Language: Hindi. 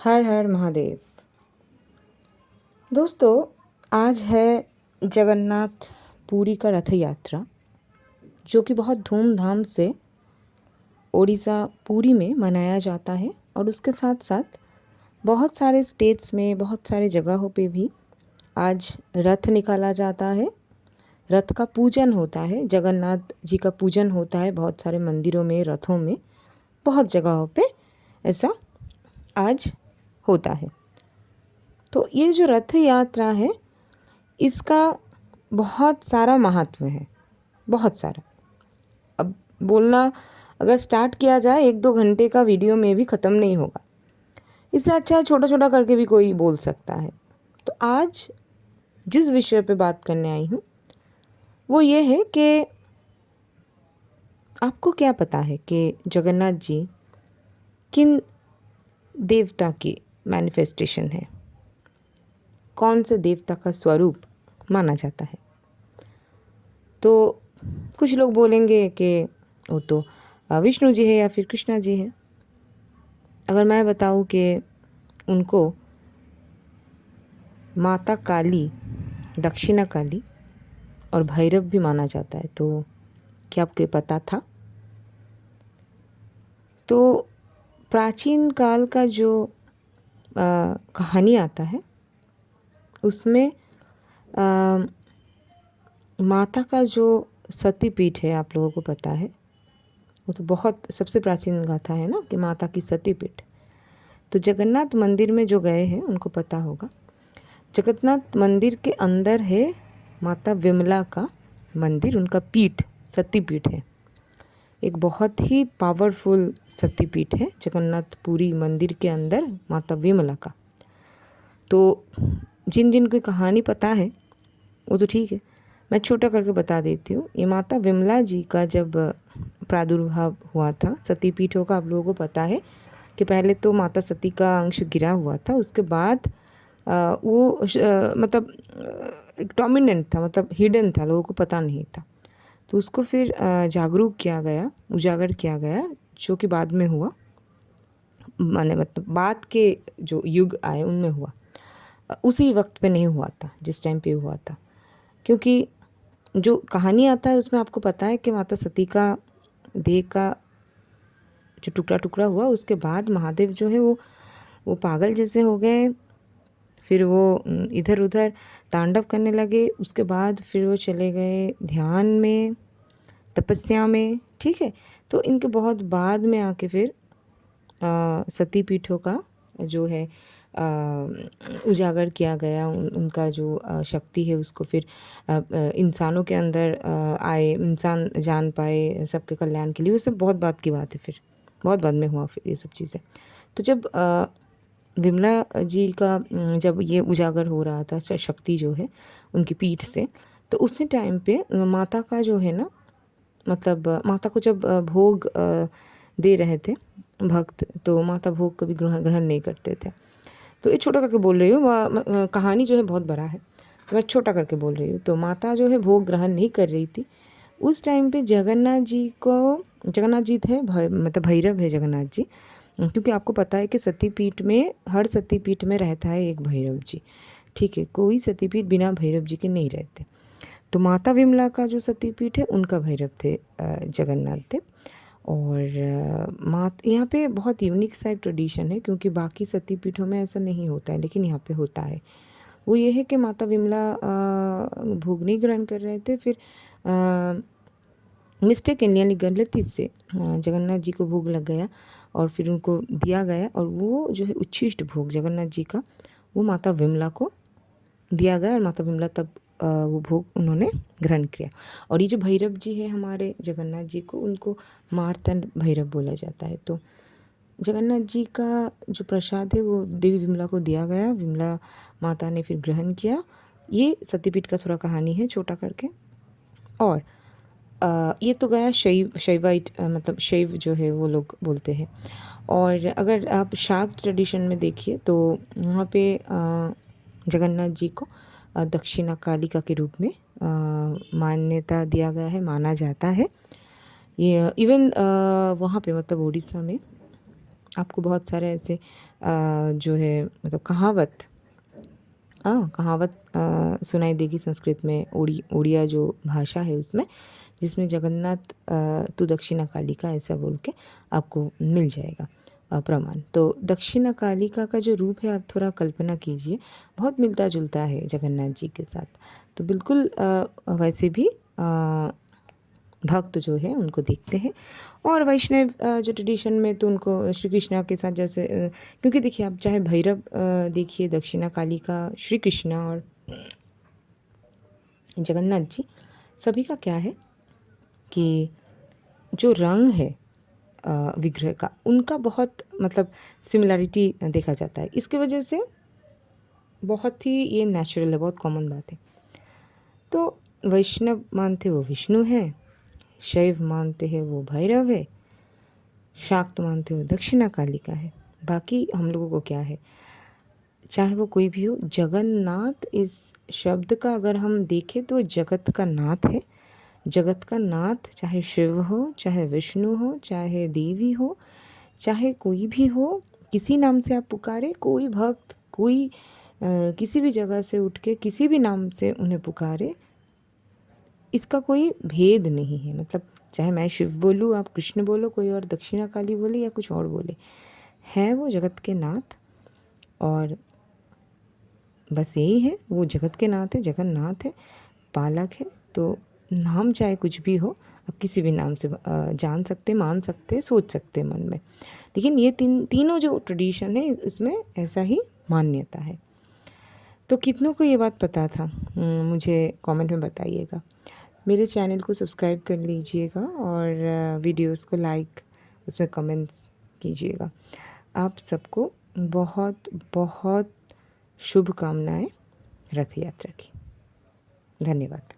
हर हर महादेव। दोस्तों, आज है जगन्नाथ पुरी का रथ यात्रा, जो कि बहुत धूमधाम से ओडिशा पुरी में मनाया जाता है। और उसके साथ साथ बहुत सारे स्टेट्स में, बहुत सारे जगहों पे भी आज रथ निकाला जाता है। रथ का पूजन होता है, जगन्नाथ जी का पूजन होता है बहुत सारे मंदिरों में, रथों में, बहुत जगहों पे ऐसा आज होता है। तो ये जो रथ यात्रा है, इसका बहुत सारा महत्व है, बहुत सारा। अब बोलना अगर स्टार्ट किया जाए 1-2 घंटे का वीडियो में भी ख़त्म नहीं होगा। इससे अच्छा छोटा छोटा करके भी कोई बोल सकता है। तो आज जिस विषय पे बात करने आई हूँ वो ये है कि आपको क्या पता है कि जगन्नाथ जी किन देवता की मैनिफेस्टेशन है, कौन से देवता का स्वरूप माना जाता है। तो कुछ लोग बोलेंगे कि वो तो विष्णु जी है या फिर कृष्णा जी है। अगर मैं बताऊं कि उनको माता काली, दक्षिणा काली और भैरव भी माना जाता है, तो क्या आपको पता था? तो प्राचीन काल का जो कहानी आता है उसमें माता का जो सती पीठ है, आप लोगों को पता है, वो तो बहुत सबसे प्राचीन गाथा है ना कि माता की सती पीठ। तो जगन्नाथ मंदिर में जो गए हैं उनको पता होगा, जगन्नाथ मंदिर के अंदर है माता विमला का मंदिर, उनका पीठ सती पीठ है। एक बहुत ही पावरफुल सती पीठ है जगन्नाथ पुरी मंदिर के अंदर माता विमला का। तो जिन जिन की कहानी पता है वो तो ठीक है, मैं छोटा करके बता देती हूँ। ये माता विमला जी का जब प्रादुर्भाव हुआ था सती पीठों का, आप लोगों को पता है कि पहले तो माता सती का अंश गिरा हुआ था, उसके बाद वो मतलब एक डोमिनेंट था, मतलब हिडन था, लोगों को पता नहीं था। तो उसको फिर जागरूक किया गया, उजागर किया गया, जो कि बाद में हुआ, माने मतलब बाद के जो युग आए उनमें हुआ। उसी वक्त पे नहीं हुआ था जिस टाइम पे हुआ था, क्योंकि जो कहानी आता है उसमें आपको पता है कि माता सती का देह का जो टुकड़ा टुकड़ा हुआ, उसके बाद महादेव जो है वो पागल जैसे हो गए। फिर वो इधर उधर तांडव करने लगे। उसके बाद फिर वो चले गए ध्यान में, तपस्या में, ठीक है। तो इनके बहुत बाद में आके फिर सती पीठों का जो है उजागर किया गया। उनका जो शक्ति है उसको फिर इंसानों के अंदर आए, इंसान जान पाए सबके कल्याण के लिए। वो सब बहुत बात की बात है, फिर बहुत बाद में हुआ फिर ये सब चीज़ें। तो जब विमला जी का जब ये उजागर हो रहा था शक्ति जो है उनकी पीठ से, तो उसी टाइम पे माता का जो है ना, मतलब माता को जब भोग दे रहे थे भक्त, तो माता भोग कभी ग्रहण नहीं करते थे। तो ये छोटा करके बोल रही हूँ, कहानी जो है बहुत बड़ा है, तो मैं छोटा करके बोल रही हूँ। तो माता जो है भोग ग्रहण नहीं कर रही थी उस टाइम पे। जगन्नाथ जी थे, मतलब भैरव है जगन्नाथ जी, क्योंकि आपको पता है कि सतीपीठ में, हर सतीपीठ में रहता है एक भैरव जी, ठीक है। कोई सतीपीठ बिना भैरव जी के नहीं रहते। तो माता विमला का जो सतीपीठ है उनका भैरव थे जगन्नाथ थे। और यहाँ पे बहुत यूनिक सा एक ट्रेडिशन है, क्योंकि बाकी सतीपीठों में ऐसा नहीं होता है, लेकिन यहाँ पे होता है। वो ये है कि माता विमला भोग नहीं ग्रहण कर रहे थे, फिर मिस्टेक यानी गलती से जगन्नाथ जी को भोग लग गया और फिर उनको दिया गया, और वो जो है उच्छिष्ट भोग जगन्नाथ जी का वो माता विमला को दिया गया, और माता विमला तब वो भोग उन्होंने ग्रहण किया। और ये जो भैरव जी है हमारे जगन्नाथ जी को, उनको मार्तंड भैरव बोला जाता है। तो जगन्नाथ जी का जो प्रसाद है वो देवी विमला को दिया गया, विमला माता ने फिर ग्रहण किया। ये सतीपीठ का थोड़ा कहानी है छोटा करके। और ये तो गया शैवाइट, मतलब शैव जो है वो लोग बोलते हैं। और अगर आप शाक्त ट्रेडिशन में देखिए तो वहाँ पे जगन्नाथ जी को दक्षिणा कालिका के रूप में मान्यता दिया गया है, माना जाता है। ये इवन वहाँ पे मतलब उड़ीसा में आपको बहुत सारे ऐसे जो है मतलब कहावत सुनाई देगी संस्कृत में, उड़िया जो भाषा है उसमें, जिसमें जगन्नाथ तू दक्षिणा कालिका ऐसा बोल के आपको मिल जाएगा प्रमाण। तो दक्षिणा कालिका का जो रूप है आप थोड़ा कल्पना कीजिए, बहुत मिलता जुलता है जगन्नाथ जी के साथ। तो बिल्कुल वैसे भी भक्त जो है उनको देखते हैं। और वैष्णव जो ट्रेडिशन में तो उनको श्री कृष्णा के साथ जैसे क्योंकि देखिए आप चाहे भैरव देखिए, दक्षिणा कालिका, श्री कृष्णा और जगन्नाथ जी, सभी का क्या है कि जो रंग है विग्रह का, उनका बहुत मतलब सिमिलरिटी देखा जाता है। इसकी वजह से बहुत ही ये नेचुरल है, बहुत कॉमन बात है। तो वैष्णव मानते वो विष्णु है, शैव मानते हैं वो भैरव है, शाक्त मानते हो दक्षिणा कालिका है। बाकी हम लोगों को क्या है, चाहे वो कोई भी हो, जगन्नाथ इस शब्द का अगर हम देखें तो जगत का नाथ है। जगत का नाथ चाहे शिव हो, चाहे विष्णु हो, चाहे देवी हो, चाहे कोई भी हो, किसी नाम से आप पुकारे, कोई भक्त कोई किसी भी जगह से उठ के किसी भी नाम से उन्हें पुकारे, इसका कोई भेद नहीं है। मतलब चाहे मैं शिव बोलूँ, आप कृष्ण बोलो, कोई और दक्षिणा काली बोले या कुछ और बोले, हैं वो जगत के नाथ। और बस यही है, वो जगत के नाथ है, जगन्नाथ है, पालक है। तो नाम चाहे कुछ भी हो, आप किसी भी नाम से जान सकते, मान सकते, सोच सकते मन में। लेकिन ये तीनों जो ट्रेडिशन है इसमें ऐसा ही मान्यता है। तो कितनों को ये बात पता था, मुझे कमेंट में बताइएगा। मेरे चैनल को सब्सक्राइब कर लीजिएगा और वीडियोस को लाइक, उसमें कमेंट्स कीजिएगा। आप सबको बहुत बहुत शुभकामनाएं रथ यात्रा की। धन्यवाद।